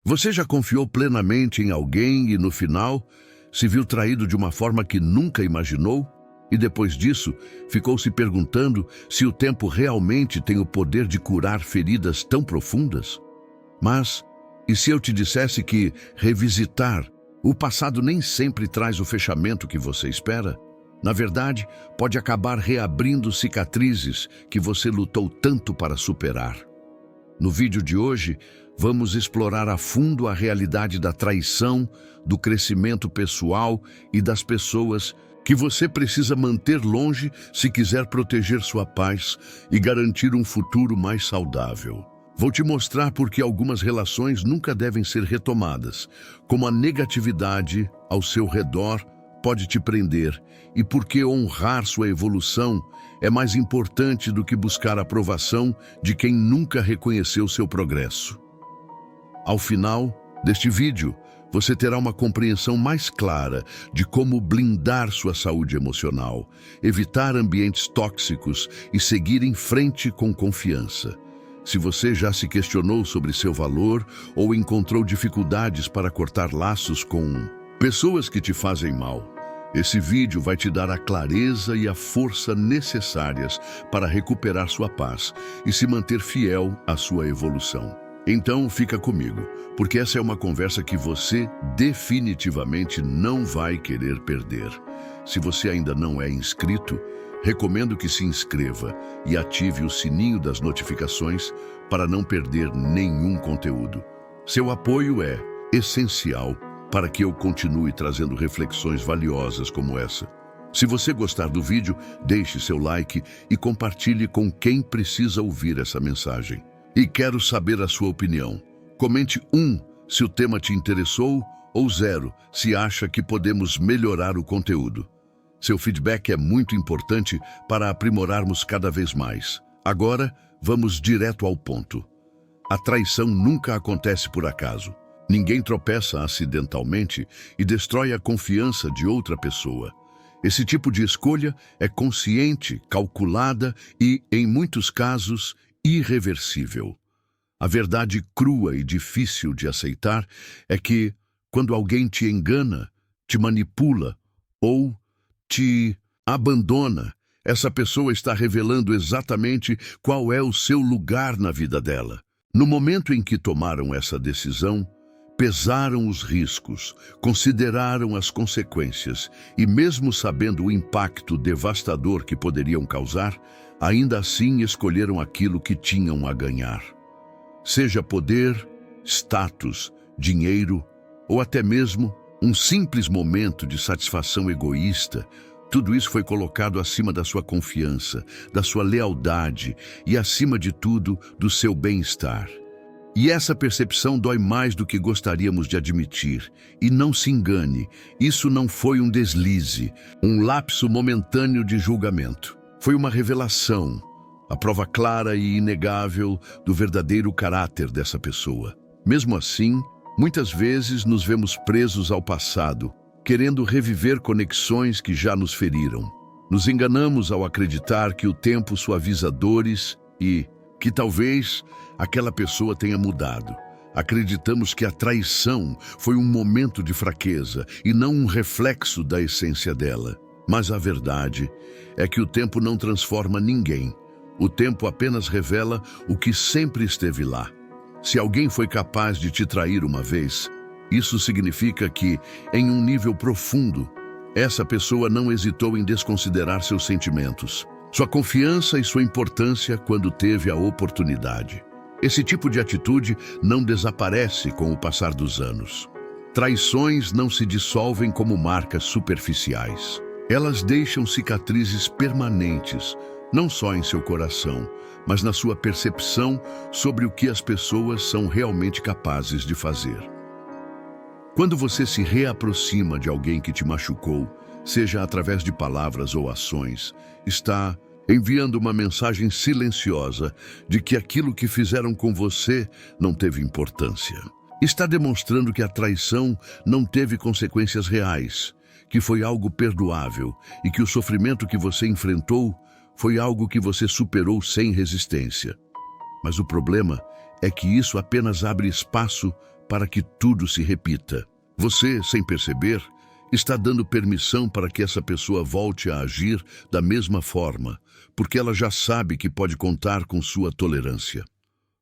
Você já confiou plenamente em alguém e, no final, se viu traído de uma forma que nunca imaginou? E depois disso, ficou se perguntando se o tempo realmente tem o poder de curar feridas tão profundas? Mas, e se eu te dissesse que revisitar o passado nem sempre traz o fechamento que você espera? Na verdade, pode acabar reabrindo cicatrizes que você lutou tanto para superar. No vídeo de hoje, vamos explorar a fundo a realidade da traição, do crescimento pessoal e das pessoas que você precisa manter longe se quiser proteger sua paz e garantir um futuro mais saudável. Vou te mostrar por que algumas relações nunca devem ser retomadas, como a negatividade ao seu redor pode te prender e por que honrar sua evolução é mais importante do que buscar a aprovação de quem nunca reconheceu seu progresso. Ao final deste vídeo, você terá uma compreensão mais clara de como blindar sua saúde emocional, evitar ambientes tóxicos e seguir em frente com confiança. Se você já se questionou sobre seu valor ou encontrou dificuldades para cortar laços com pessoas que te fazem mal, esse vídeo vai te dar a clareza e a força necessárias para recuperar sua paz e se manter fiel à sua evolução. Então fica comigo, porque essa é uma conversa que você definitivamente não vai querer perder. Se você ainda não é inscrito, recomendo que se inscreva e ative o sininho das notificações para não perder nenhum conteúdo. Seu apoio é essencial para que eu continue trazendo reflexões valiosas como essa. Se você gostar do vídeo, deixe seu like e compartilhe com quem precisa ouvir essa mensagem. E quero saber a sua opinião. Comente 1 se o tema te interessou ou 0 se acha que podemos melhorar o conteúdo. Seu feedback é muito importante para aprimorarmos cada vez mais. Agora, vamos direto ao ponto. A traição nunca acontece por acaso. Ninguém tropeça acidentalmente e destrói a confiança de outra pessoa. Esse tipo de escolha é consciente, calculada e, em muitos casos, irreversível. A verdade crua e difícil de aceitar é que, quando alguém te engana, te manipula ou te abandona, essa pessoa está revelando exatamente qual é o seu lugar na vida dela. No momento em que tomaram essa decisão, pesaram os riscos, consideraram as consequências e, mesmo sabendo o impacto devastador que poderiam causar, ainda assim escolheram aquilo que tinham a ganhar. Seja poder, status, dinheiro ou até mesmo um simples momento de satisfação egoísta, tudo isso foi colocado acima da sua confiança, da sua lealdade e, acima de tudo, do seu bem-estar. E essa percepção dói mais do que gostaríamos de admitir. E não se engane, isso não foi um deslize, um lapso momentâneo de julgamento. Foi uma revelação, a prova clara e inegável do verdadeiro caráter dessa pessoa. Mesmo assim, muitas vezes nos vemos presos ao passado, querendo reviver conexões que já nos feriram. Nos enganamos ao acreditar que o tempo suaviza dores e que talvez aquela pessoa tenha mudado. Acreditamos que a traição foi um momento de fraqueza e não um reflexo da essência dela. Mas a verdade é que o tempo não transforma ninguém. O tempo apenas revela o que sempre esteve lá. Se alguém foi capaz de te trair uma vez, isso significa que, em um nível profundo, essa pessoa não hesitou em desconsiderar seus sentimentos, sua confiança e sua importância quando teve a oportunidade. Esse tipo de atitude não desaparece com o passar dos anos. Traições não se dissolvem como marcas superficiais. Elas deixam cicatrizes permanentes, não só em seu coração, mas na sua percepção sobre o que as pessoas são realmente capazes de fazer. Quando você se reaproxima de alguém que te machucou, seja através de palavras ou ações, está enviando uma mensagem silenciosa de que aquilo que fizeram com você não teve importância. Está demonstrando que a traição não teve consequências reais, que foi algo perdoável e que o sofrimento que você enfrentou foi algo que você superou sem resistência. Mas o problema é que isso apenas abre espaço para que tudo se repita. Você, sem perceber, está dando permissão para que essa pessoa volte a agir da mesma forma, porque ela já sabe que pode contar com sua tolerância.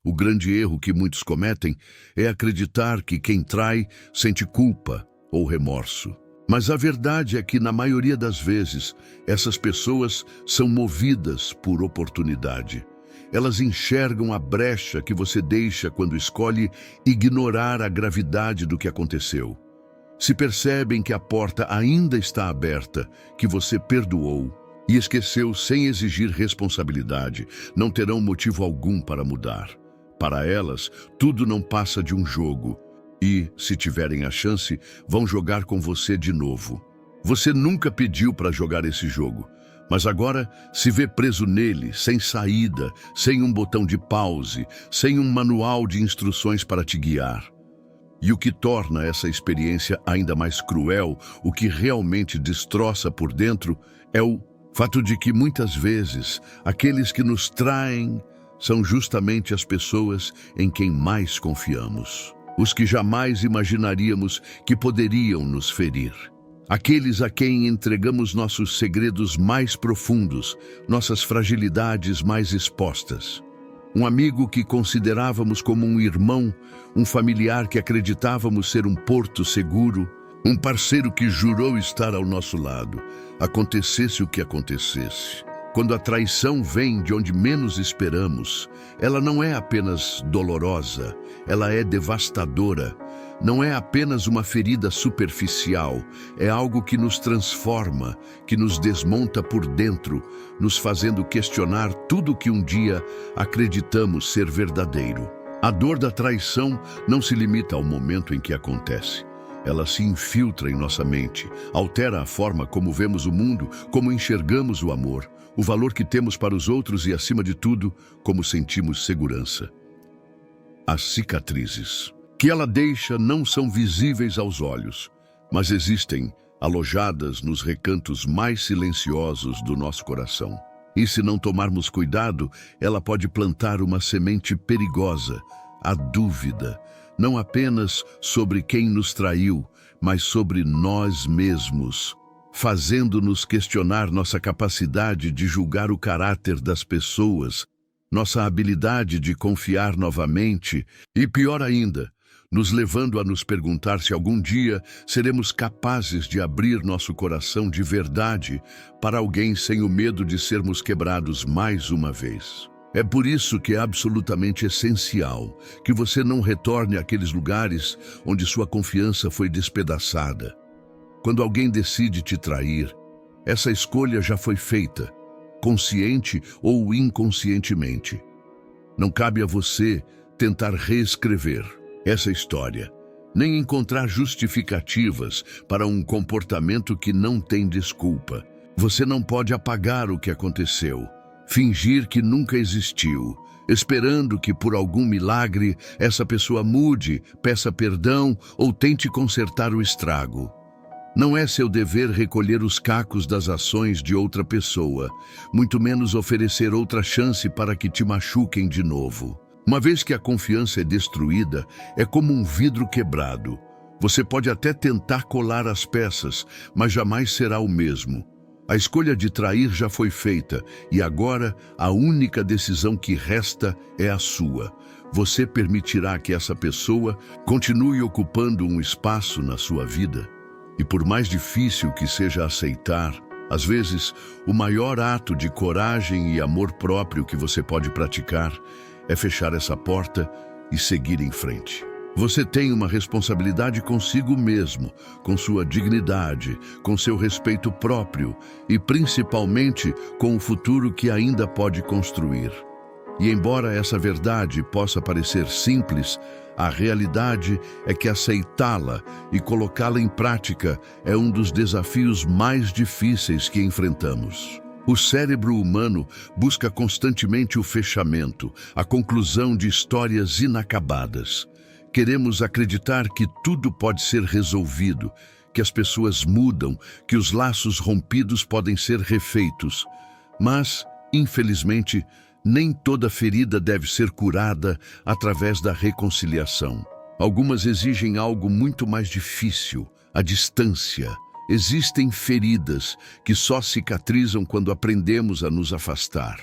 O grande erro que muitos cometem é acreditar que quem trai sente culpa ou remorso. Mas a verdade é que, na maioria das vezes, essas pessoas são movidas por oportunidade. Elas enxergam a brecha que você deixa quando escolhe ignorar a gravidade do que aconteceu. Se percebem que a porta ainda está aberta, que você perdoou e esqueceu sem exigir responsabilidade, não terão motivo algum para mudar. Para elas, tudo não passa de um jogo e, se tiverem a chance, vão jogar com você de novo. Você nunca pediu para jogar esse jogo, mas agora se vê preso nele, sem saída, sem um botão de pause, sem um manual de instruções para te guiar. E o que torna essa experiência ainda mais cruel, o que realmente destroça por dentro, é o fato de que muitas vezes aqueles que nos traem são justamente as pessoas em quem mais confiamos. Os que jamais imaginaríamos que poderiam nos ferir. Aqueles a quem entregamos nossos segredos mais profundos, nossas fragilidades mais expostas. Um amigo que considerávamos como um irmão, um familiar que acreditávamos ser um porto seguro, um parceiro que jurou estar ao nosso lado, acontecesse o que acontecesse. Quando a traição vem de onde menos esperamos, ela não é apenas dolorosa, ela é devastadora. Não é apenas uma ferida superficial, é algo que nos transforma, que nos desmonta por dentro, nos fazendo questionar tudo que um dia acreditamos ser verdadeiro. A dor da traição não se limita ao momento em que acontece. Ela se infiltra em nossa mente, altera a forma como vemos o mundo, como enxergamos o amor, o valor que temos para os outros e, acima de tudo, como sentimos segurança. As cicatrizes que ela deixa não são visíveis aos olhos, mas existem alojadas nos recantos mais silenciosos do nosso coração. E se não tomarmos cuidado, ela pode plantar uma semente perigosa, a dúvida, não apenas sobre quem nos traiu, mas sobre nós mesmos, fazendo-nos questionar nossa capacidade de julgar o caráter das pessoas, nossa habilidade de confiar novamente e, pior ainda, nos levando a nos perguntar se algum dia seremos capazes de abrir nosso coração de verdade para alguém sem o medo de sermos quebrados mais uma vez. É por isso que é absolutamente essencial que você não retorne àqueles lugares onde sua confiança foi despedaçada. Quando alguém decide te trair, essa escolha já foi feita, consciente ou inconscientemente. Não cabe a você tentar reescrever essa história, nem encontrar justificativas para um comportamento que não tem desculpa. Você não pode apagar o que aconteceu, fingir que nunca existiu, esperando que por algum milagre essa pessoa mude, peça perdão ou tente consertar o estrago. Não é seu dever recolher os cacos das ações de outra pessoa, muito menos oferecer outra chance para que te machuquem de novo. Uma vez que a confiança é destruída, é como um vidro quebrado. Você pode até tentar colar as peças, mas jamais será o mesmo. A escolha de trair já foi feita e agora a única decisão que resta é a sua. Você permitirá que essa pessoa continue ocupando um espaço na sua vida? E por mais difícil que seja aceitar, às vezes, o maior ato de coragem e amor próprio que você pode praticar é fechar essa porta e seguir em frente. Você tem uma responsabilidade consigo mesmo, com sua dignidade, com seu respeito próprio e, principalmente, com o futuro que ainda pode construir. E embora essa verdade possa parecer simples, a realidade é que aceitá-la e colocá-la em prática é um dos desafios mais difíceis que enfrentamos. O cérebro humano busca constantemente o fechamento, a conclusão de histórias inacabadas. Queremos acreditar que tudo pode ser resolvido, que as pessoas mudam, que os laços rompidos podem ser refeitos. Mas, infelizmente, nem toda ferida deve ser curada através da reconciliação. Algumas exigem algo muito mais difícil, a distância. Existem feridas que só cicatrizam quando aprendemos a nos afastar.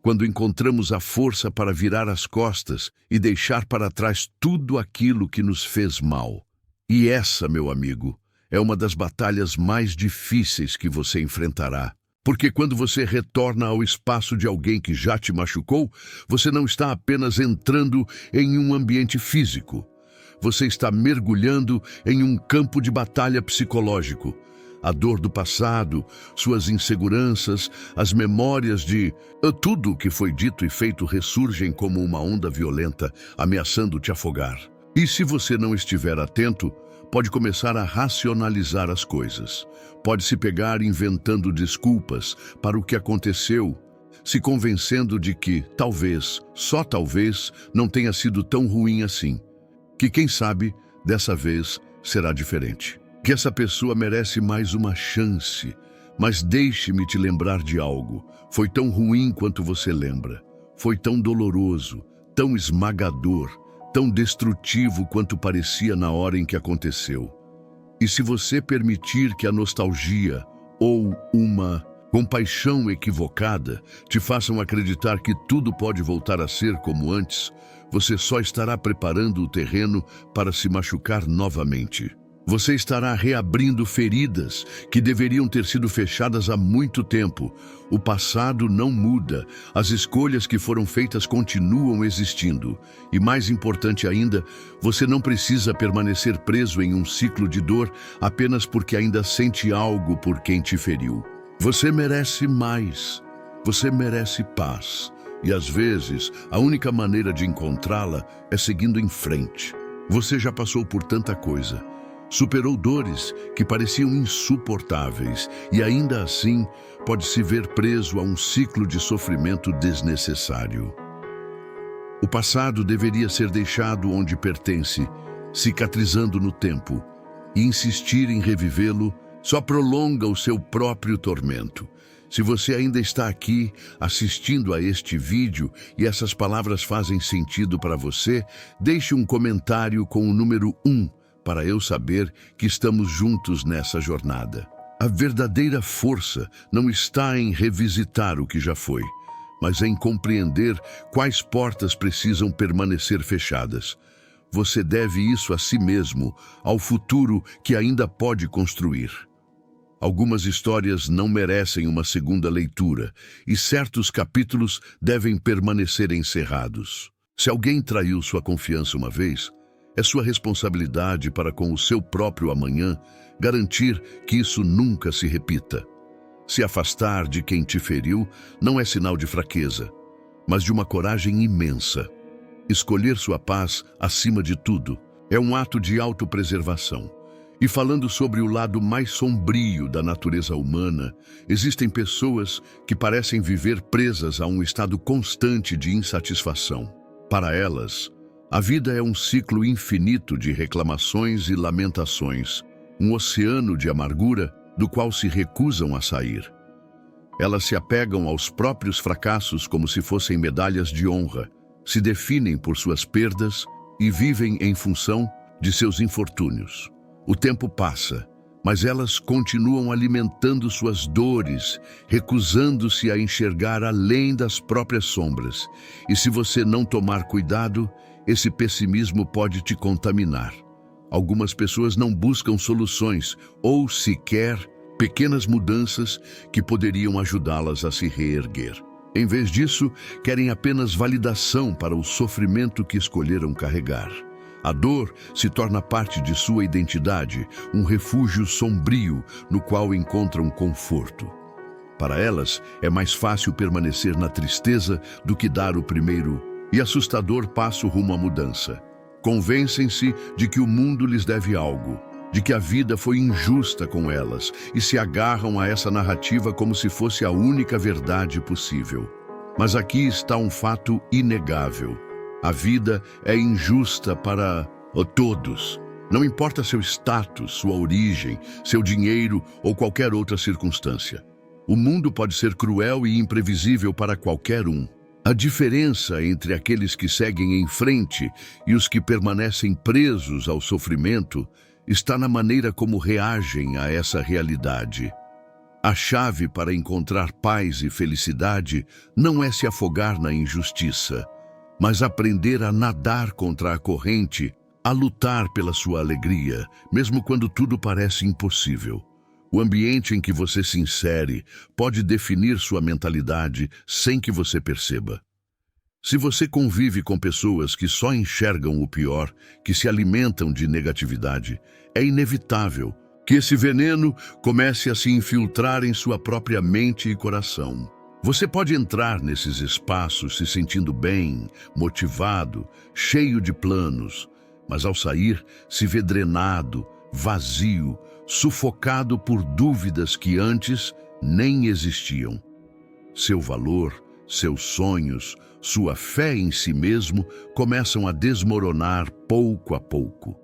Quando encontramos a força para virar as costas e deixar para trás tudo aquilo que nos fez mal. E essa, meu amigo, é uma das batalhas mais difíceis que você enfrentará. Porque quando você retorna ao espaço de alguém que já te machucou, você não está apenas entrando em um ambiente físico. Você está mergulhando em um campo de batalha psicológico. A dor do passado, suas inseguranças, as memórias de tudo o que foi dito e feito ressurgem como uma onda violenta, ameaçando te afogar. E se você não estiver atento, pode começar a racionalizar as coisas. Pode se pegar inventando desculpas para o que aconteceu, se convencendo de que, talvez, só talvez, não tenha sido tão ruim assim. Que quem sabe, dessa vez, será diferente. Que essa pessoa merece mais uma chance. Mas deixe-me te lembrar de algo. Foi tão ruim quanto você lembra. Foi tão doloroso, tão esmagador, tão destrutivo quanto parecia na hora em que aconteceu. E se você permitir que a nostalgia ou uma compaixão equivocada te façam acreditar que tudo pode voltar a ser como antes, você só estará preparando o terreno para se machucar novamente. Você estará reabrindo feridas que deveriam ter sido fechadas há muito tempo. O passado não muda, as escolhas que foram feitas continuam existindo. E mais importante ainda, você não precisa permanecer preso em um ciclo de dor apenas porque ainda sente algo por quem te feriu. Você merece mais. Você merece paz. E às vezes, a única maneira de encontrá-la é seguindo em frente. Você já passou por tanta coisa. Superou dores que pareciam insuportáveis e ainda assim pode se ver preso a um ciclo de sofrimento desnecessário. O passado deveria ser deixado onde pertence, cicatrizando no tempo, e insistir em revivê-lo só prolonga o seu próprio tormento. Se você ainda está aqui assistindo a este vídeo e essas palavras fazem sentido para você, deixe um comentário com o número 1 para eu saber que estamos juntos nessa jornada. A verdadeira força não está em revisitar o que já foi, mas em compreender quais portas precisam permanecer fechadas. Você deve isso a si mesmo, ao futuro que ainda pode construir. Algumas histórias não merecem uma segunda leitura e certos capítulos devem permanecer encerrados. Se alguém traiu sua confiança uma vez, é sua responsabilidade para com o seu próprio amanhã garantir que isso nunca se repita. Se afastar de quem te feriu não é sinal de fraqueza, mas de uma coragem imensa. Escolher sua paz acima de tudo é um ato de autopreservação. E falando sobre o lado mais sombrio da natureza humana, existem pessoas que parecem viver presas a um estado constante de insatisfação. Para elas, a vida é um ciclo infinito de reclamações e lamentações, um oceano de amargura do qual se recusam a sair. Elas se apegam aos próprios fracassos como se fossem medalhas de honra, se definem por suas perdas e vivem em função de seus infortúnios. O tempo passa, mas elas continuam alimentando suas dores, recusando-se a enxergar além das próprias sombras. E se você não tomar cuidado, esse pessimismo pode te contaminar. Algumas pessoas não buscam soluções ou sequer pequenas mudanças que poderiam ajudá-las a se reerguer. Em vez disso, querem apenas validação para o sofrimento que escolheram carregar. A dor se torna parte de sua identidade, um refúgio sombrio no qual encontram conforto. Para elas, é mais fácil permanecer na tristeza do que dar o primeiro e assustador passo rumo à mudança. Convencem-se de que o mundo lhes deve algo, de que a vida foi injusta com elas e se agarram a essa narrativa como se fosse a única verdade possível. Mas aqui está um fato inegável. A vida é injusta para todos. Não importa seu status, sua origem, seu dinheiro ou qualquer outra circunstância. O mundo pode ser cruel e imprevisível para qualquer um. A diferença entre aqueles que seguem em frente e os que permanecem presos ao sofrimento está na maneira como reagem a essa realidade. A chave para encontrar paz e felicidade não é se afogar na injustiça, mas aprender a nadar contra a corrente, a lutar pela sua alegria, mesmo quando tudo parece impossível. O ambiente em que você se insere pode definir sua mentalidade sem que você perceba. Se você convive com pessoas que só enxergam o pior, que se alimentam de negatividade, é inevitável que esse veneno comece a se infiltrar em sua própria mente e coração. Você pode entrar nesses espaços se sentindo bem, motivado, cheio de planos, mas ao sair se vê drenado, vazio, sufocado por dúvidas que antes nem existiam. Seu valor, seus sonhos, sua fé em si mesmo começam a desmoronar pouco a pouco.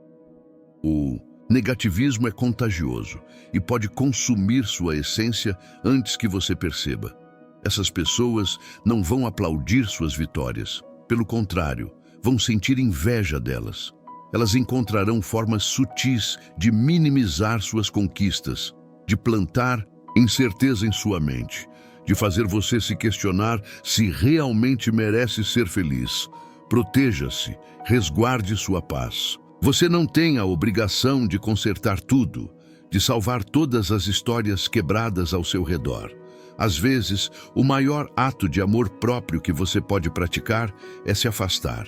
O negativismo é contagioso e pode consumir sua essência antes que você perceba. Essas pessoas não vão aplaudir suas vitórias. Pelo contrário, vão sentir inveja delas. Elas encontrarão formas sutis de minimizar suas conquistas, de plantar incerteza em sua mente, de fazer você se questionar se realmente merece ser feliz. Proteja-se, resguarde sua paz. Você não tem a obrigação de consertar tudo, de salvar todas as histórias quebradas ao seu redor. Às vezes, o maior ato de amor próprio que você pode praticar é se afastar.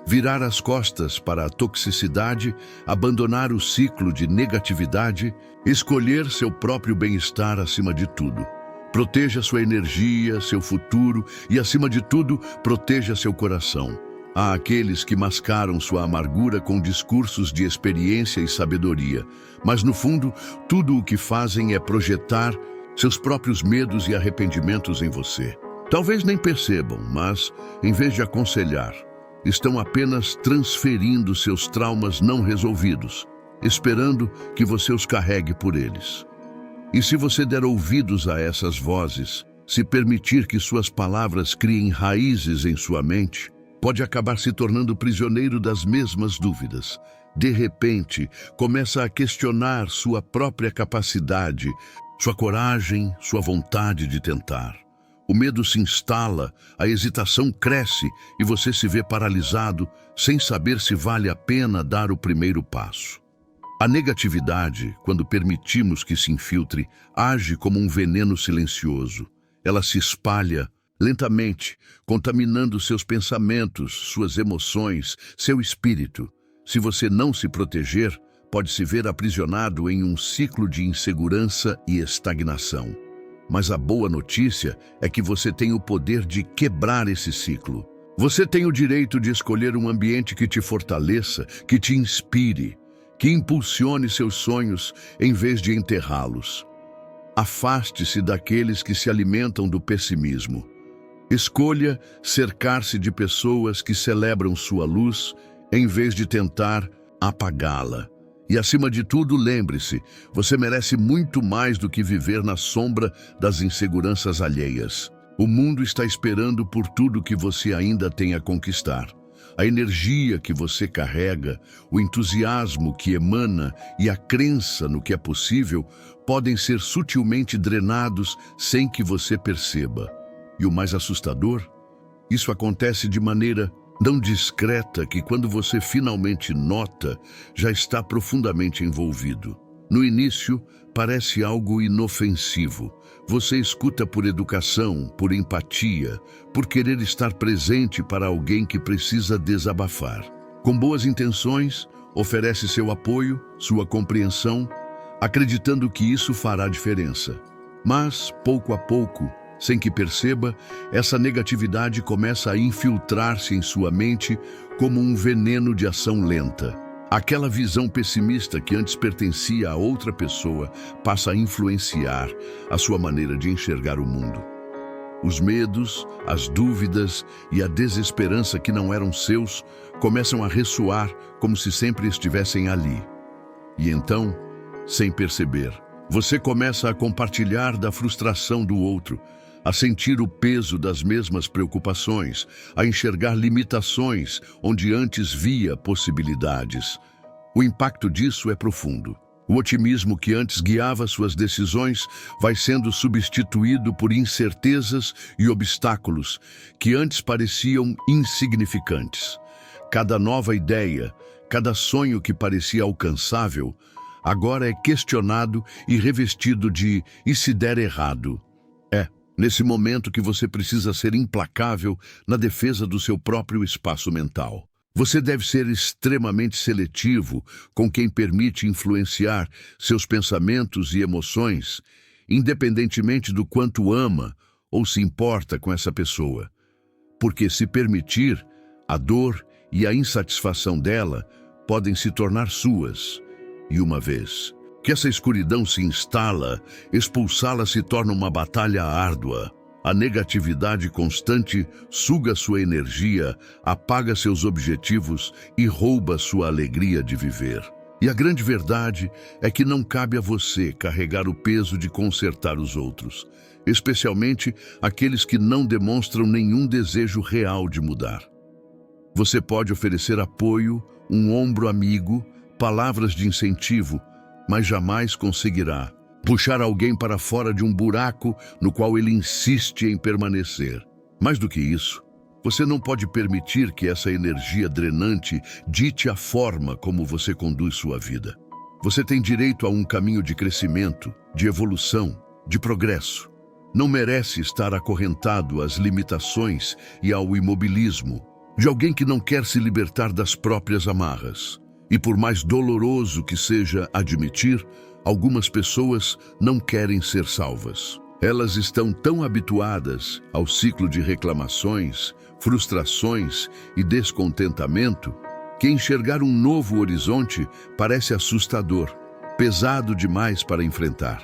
Virar as costas para a toxicidade, abandonar o ciclo de negatividade, escolher seu próprio bem-estar acima de tudo. Proteja sua energia, seu futuro e, acima de tudo, proteja seu coração. Há aqueles que mascaram sua amargura com discursos de experiência e sabedoria, mas no fundo, tudo o que fazem é projetar seus próprios medos e arrependimentos em você. Talvez nem percebam, mas, em vez de aconselhar, estão apenas transferindo seus traumas não resolvidos, esperando que você os carregue por eles. E se você der ouvidos a essas vozes, se permitir que suas palavras criem raízes em sua mente, pode acabar se tornando prisioneiro das mesmas dúvidas. De repente, começa a questionar sua própria capacidade, sua coragem, sua vontade de tentar. O medo se instala, a hesitação cresce e você se vê paralisado, sem saber se vale a pena dar o primeiro passo. A negatividade, quando permitimos que se infiltre, age como um veneno silencioso. Ela se espalha lentamente, contaminando seus pensamentos, suas emoções, seu espírito. Se você não se proteger, pode se ver aprisionado em um ciclo de insegurança e estagnação. Mas a boa notícia é que você tem o poder de quebrar esse ciclo. Você tem o direito de escolher um ambiente que te fortaleça, que te inspire, que impulsione seus sonhos em vez de enterrá-los. Afaste-se daqueles que se alimentam do pessimismo. Escolha cercar-se de pessoas que celebram sua luz em vez de tentar apagá-la. E, acima de tudo, lembre-se, você merece muito mais do que viver na sombra das inseguranças alheias. O mundo está esperando por tudo que você ainda tem a conquistar. A energia que você carrega, o entusiasmo que emana e a crença no que é possível podem ser sutilmente drenados sem que você perceba. E o mais assustador, isso acontece de maneira tão discreta que quando você finalmente nota, já está profundamente envolvido. No início, parece algo inofensivo. Você escuta por educação, por empatia, por querer estar presente para alguém que precisa desabafar. Com boas intenções, oferece seu apoio, sua compreensão, acreditando que isso fará diferença. Mas, pouco a pouco, sem que perceba, essa negatividade começa a infiltrar-se em sua mente como um veneno de ação lenta. Aquela visão pessimista que antes pertencia a outra pessoa passa a influenciar a sua maneira de enxergar o mundo. Os medos, as dúvidas e a desesperança que não eram seus começam a ressoar como se sempre estivessem ali. E então, sem perceber, você começa a compartilhar da frustração do outro, a sentir o peso das mesmas preocupações, a enxergar limitações onde antes via possibilidades. O impacto disso é profundo. O otimismo que antes guiava suas decisões vai sendo substituído por incertezas e obstáculos que antes pareciam insignificantes. Cada nova ideia, cada sonho que parecia alcançável, agora é questionado e revestido de "e se der errado?". É nesse momento que você precisa ser implacável na defesa do seu próprio espaço mental. Você deve ser extremamente seletivo com quem permite influenciar seus pensamentos e emoções, independentemente do quanto ama ou se importa com essa pessoa. Porque, se permitir, a dor e a insatisfação dela podem se tornar suas. E uma vez que essa escuridão se instala, expulsá-la se torna uma batalha árdua. A negatividade constante suga sua energia, apaga seus objetivos e rouba sua alegria de viver. E a grande verdade é que não cabe a você carregar o peso de consertar os outros, especialmente aqueles que não demonstram nenhum desejo real de mudar. Você pode oferecer apoio, um ombro amigo, palavras de incentivo, mas jamais conseguirá puxar alguém para fora de um buraco no qual ele insiste em permanecer. Mais do que isso, você não pode permitir que essa energia drenante dite a forma como você conduz sua vida. Você tem direito a um caminho de crescimento, de evolução, de progresso. Não merece estar acorrentado às limitações e ao imobilismo de alguém que não quer se libertar das próprias amarras. E por mais doloroso que seja admitir, algumas pessoas não querem ser salvas. Elas estão tão habituadas ao ciclo de reclamações, frustrações e descontentamento que enxergar um novo horizonte parece assustador, pesado demais para enfrentar.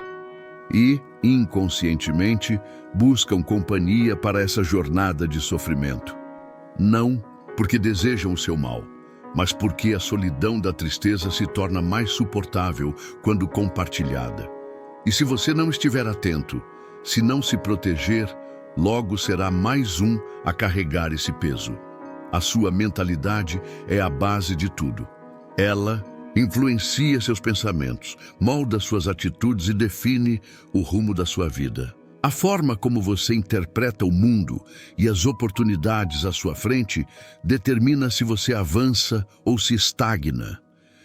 E, inconscientemente, buscam companhia para essa jornada de sofrimento. Não porque desejam o seu mal, mas porque a solidão da tristeza se torna mais suportável quando compartilhada. E se você não estiver atento, se não se proteger, logo será mais um a carregar esse peso. A sua mentalidade é a base de tudo. Ela influencia seus pensamentos, molda suas atitudes e define o rumo da sua vida. A forma como você interpreta o mundo e as oportunidades à sua frente determina se você avança ou se estagna.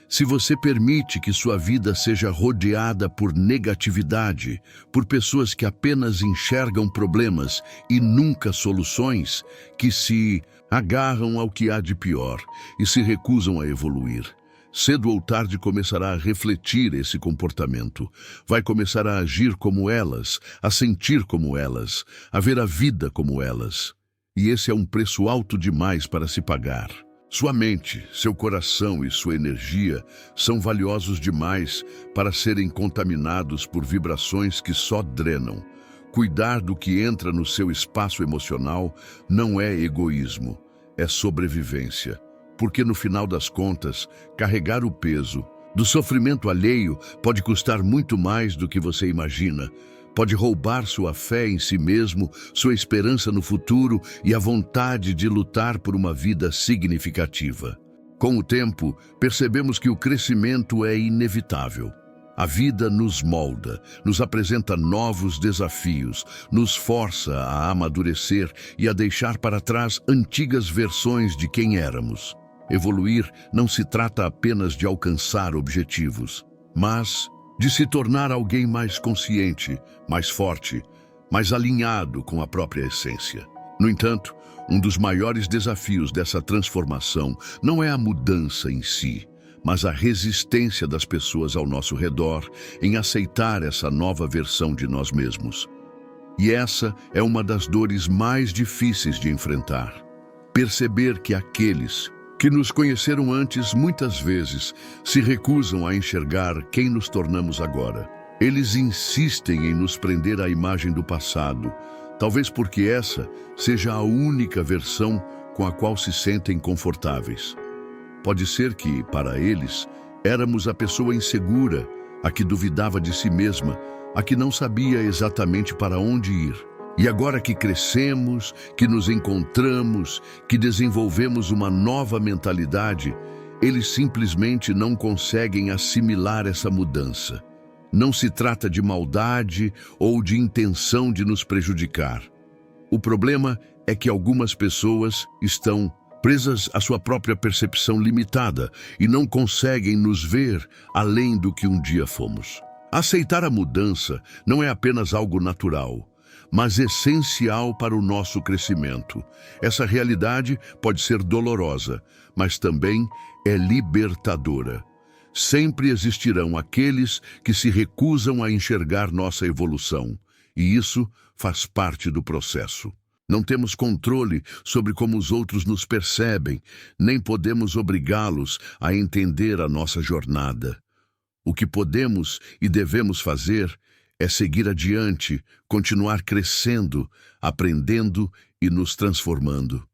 Se você permite que sua vida seja rodeada por negatividade, por pessoas que apenas enxergam problemas e nunca soluções, que se agarram ao que há de pior e se recusam a evoluir, cedo ou tarde começará a refletir esse comportamento. Vai começar a agir como elas, a sentir como elas, a ver a vida como elas. E esse é um preço alto demais para se pagar. Sua mente, seu coração e sua energia são valiosos demais para serem contaminados por vibrações que só drenam. Cuidar do que entra no seu espaço emocional não é egoísmo, é sobrevivência. Porque no final das contas, carregar o peso do sofrimento alheio pode custar muito mais do que você imagina. Pode roubar sua fé em si mesmo, sua esperança no futuro e a vontade de lutar por uma vida significativa. Com o tempo, percebemos que o crescimento é inevitável. A vida nos molda, nos apresenta novos desafios, nos força a amadurecer e a deixar para trás antigas versões de quem éramos. Evoluir não se trata apenas de alcançar objetivos, mas de se tornar alguém mais consciente, mais forte, mais alinhado com a própria essência. No entanto, um dos maiores desafios dessa transformação não é a mudança em si, mas a resistência das pessoas ao nosso redor em aceitar essa nova versão de nós mesmos. E essa é uma das dores mais difíceis de enfrentar. Perceber que aqueles que nos conheceram antes muitas vezes se recusam a enxergar quem nos tornamos agora. Eles insistem em nos prender à imagem do passado, talvez porque essa seja a única versão com a qual se sentem confortáveis. Pode ser que, para eles, éramos a pessoa insegura, a que duvidava de si mesma, a que não sabia exatamente para onde ir. E agora que crescemos, que nos encontramos, que desenvolvemos uma nova mentalidade, eles simplesmente não conseguem assimilar essa mudança. Não se trata de maldade ou de intenção de nos prejudicar. O problema é que algumas pessoas estão presas à sua própria percepção limitada e não conseguem nos ver além do que um dia fomos. Aceitar a mudança não é apenas algo natural, mas essencial para o nosso crescimento. Essa realidade pode ser dolorosa, mas também é libertadora. Sempre existirão aqueles que se recusam a enxergar nossa evolução, e isso faz parte do processo. Não temos controle sobre como os outros nos percebem, nem podemos obrigá-los a entender a nossa jornada. O que podemos e devemos fazer é seguir adiante, continuar crescendo, aprendendo e nos transformando.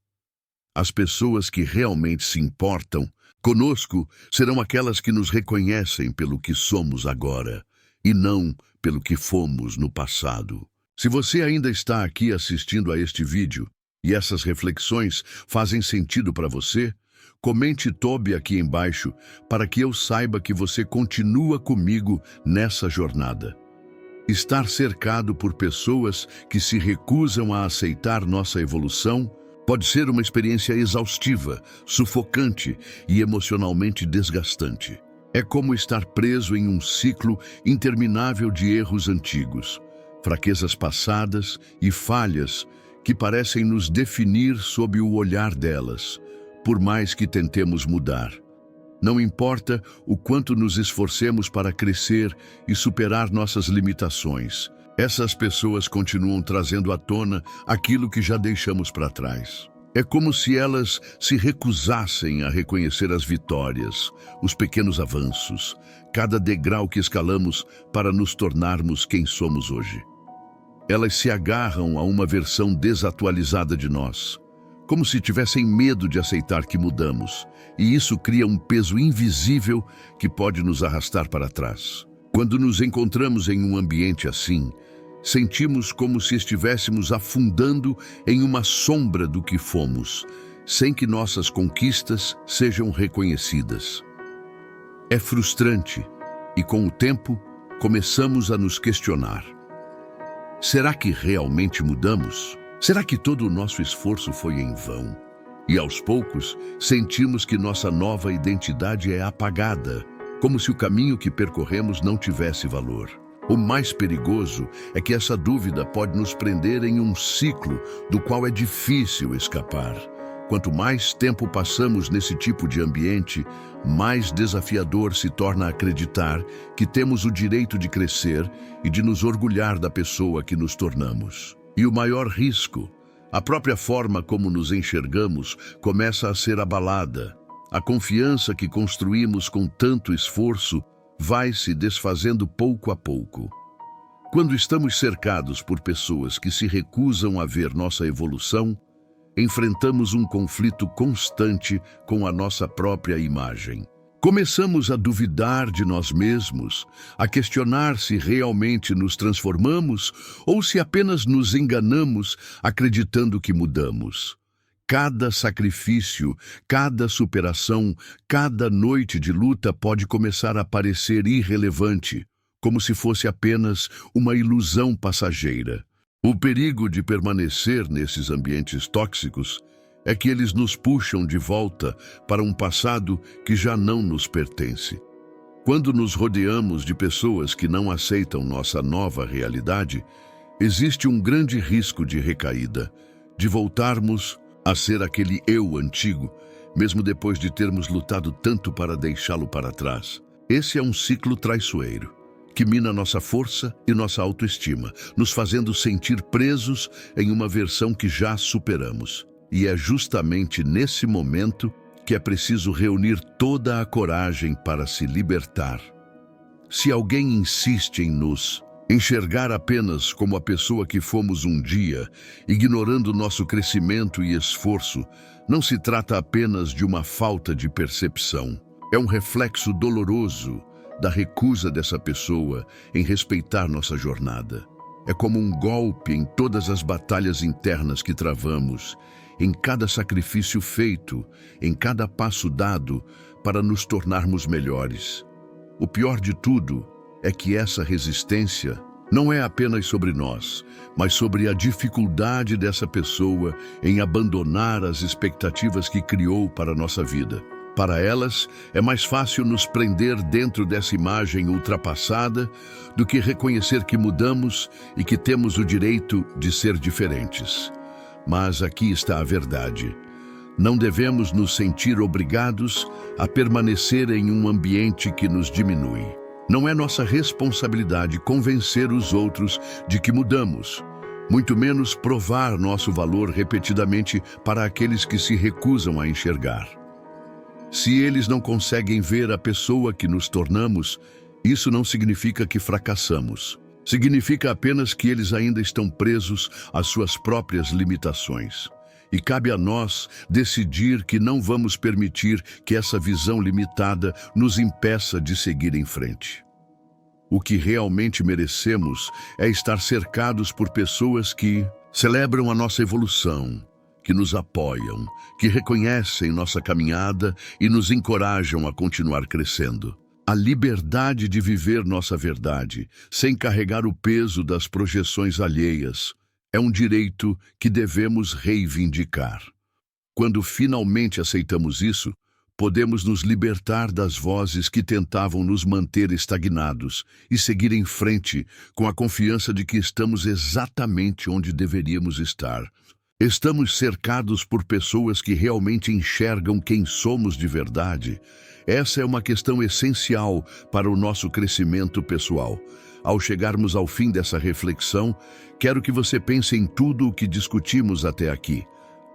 As pessoas que realmente se importam conosco serão aquelas que nos reconhecem pelo que somos agora, e não pelo que fomos no passado. Se você ainda está aqui assistindo a este vídeo e essas reflexões fazem sentido para você, comente Toby aqui embaixo para que eu saiba que você continua comigo nessa jornada. Estar cercado por pessoas que se recusam a aceitar nossa evolução pode ser uma experiência exaustiva, sufocante e emocionalmente desgastante. É como estar preso em um ciclo interminável de erros antigos, fraquezas passadas e falhas que parecem nos definir sob o olhar delas, por mais que tentemos mudar. Não importa o quanto nos esforcemos para crescer e superar nossas limitações, essas pessoas continuam trazendo à tona aquilo que já deixamos para trás. É como se elas se recusassem a reconhecer as vitórias, os pequenos avanços, cada degrau que escalamos para nos tornarmos quem somos hoje. Elas se agarram a uma versão desatualizada de nós, como se tivessem medo de aceitar que mudamos, e isso cria um peso invisível que pode nos arrastar para trás. Quando nos encontramos em um ambiente assim, sentimos como se estivéssemos afundando em uma sombra do que fomos, sem que nossas conquistas sejam reconhecidas. É frustrante, e com o tempo, começamos a nos questionar. Será que realmente mudamos? Será que todo o nosso esforço foi em vão? E aos poucos, sentimos que nossa nova identidade é apagada, como se o caminho que percorremos não tivesse valor. O mais perigoso é que essa dúvida pode nos prender em um ciclo do qual é difícil escapar. Quanto mais tempo passamos nesse tipo de ambiente, mais desafiador se torna acreditar que temos o direito de crescer e de nos orgulhar da pessoa que nos tornamos. E o maior risco, a própria forma como nos enxergamos, começa a ser abalada. A confiança que construímos com tanto esforço vai se desfazendo pouco a pouco. Quando estamos cercados por pessoas que se recusam a ver nossa evolução, enfrentamos um conflito constante com a nossa própria imagem. Começamos a duvidar de nós mesmos, a questionar se realmente nos transformamos ou se apenas nos enganamos acreditando que mudamos. Cada sacrifício, cada superação, cada noite de luta pode começar a parecer irrelevante, como se fosse apenas uma ilusão passageira. O perigo de permanecer nesses ambientes tóxicos é que eles nos puxam de volta para um passado que já não nos pertence. Quando nos rodeamos de pessoas que não aceitam nossa nova realidade, existe um grande risco de recaída, de voltarmos a ser aquele eu antigo, mesmo depois de termos lutado tanto para deixá-lo para trás. Esse é um ciclo traiçoeiro, que mina nossa força e nossa autoestima, nos fazendo sentir presos em uma versão que já superamos. E é justamente nesse momento que é preciso reunir toda a coragem para se libertar. Se alguém insiste em nos enxergar apenas como a pessoa que fomos um dia, ignorando nosso crescimento e esforço, não se trata apenas de uma falta de percepção. É um reflexo doloroso da recusa dessa pessoa em respeitar nossa jornada. É como um golpe em todas as batalhas internas que travamos, em cada sacrifício feito, em cada passo dado para nos tornarmos melhores. O pior de tudo é que essa resistência não é apenas sobre nós, mas sobre a dificuldade dessa pessoa em abandonar as expectativas que criou para a nossa vida. Para elas, é mais fácil nos prender dentro dessa imagem ultrapassada do que reconhecer que mudamos e que temos o direito de ser diferentes. Mas aqui está a verdade. Não devemos nos sentir obrigados a permanecer em um ambiente que nos diminui. Não é nossa responsabilidade convencer os outros de que mudamos, muito menos provar nosso valor repetidamente para aqueles que se recusam a enxergar. Se eles não conseguem ver a pessoa que nos tornamos, isso não significa que fracassamos. Significa apenas que eles ainda estão presos às suas próprias limitações. E cabe a nós decidir que não vamos permitir que essa visão limitada nos impeça de seguir em frente. O que realmente merecemos é estar cercados por pessoas que celebram a nossa evolução, que nos apoiam, que reconhecem nossa caminhada e nos encorajam a continuar crescendo. A liberdade de viver nossa verdade, sem carregar o peso das projeções alheias, é um direito que devemos reivindicar. Quando finalmente aceitamos isso, podemos nos libertar das vozes que tentavam nos manter estagnados e seguir em frente com a confiança de que estamos exatamente onde deveríamos estar. Estamos cercados por pessoas que realmente enxergam quem somos de verdade. Essa é uma questão essencial para o nosso crescimento pessoal. Ao chegarmos ao fim dessa reflexão, quero que você pense em tudo o que discutimos até aqui.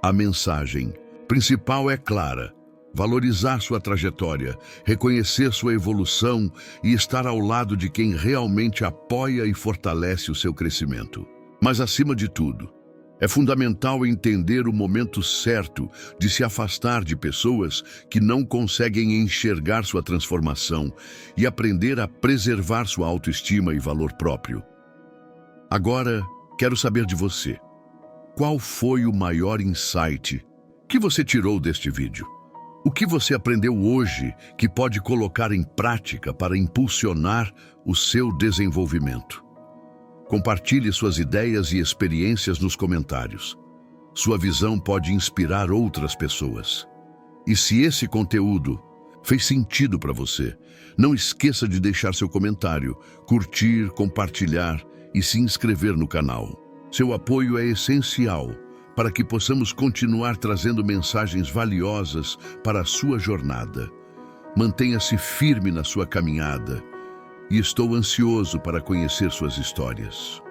A mensagem principal é clara: valorizar sua trajetória, reconhecer sua evolução e estar ao lado de quem realmente apoia e fortalece o seu crescimento. Mas, acima de tudo, é fundamental entender o momento certo de se afastar de pessoas que não conseguem enxergar sua transformação e aprender a preservar sua autoestima e valor próprio. Agora, quero saber de você. Qual foi o maior insight que você tirou deste vídeo? O que você aprendeu hoje que pode colocar em prática para impulsionar o seu desenvolvimento? Compartilhe suas ideias e experiências nos comentários. Sua visão pode inspirar outras pessoas. E se esse conteúdo fez sentido para você, não esqueça de deixar seu comentário, curtir, compartilhar e se inscrever no canal. Seu apoio é essencial para que possamos continuar trazendo mensagens valiosas para a sua jornada. Mantenha-se firme na sua caminhada e estou ansioso para conhecer suas histórias.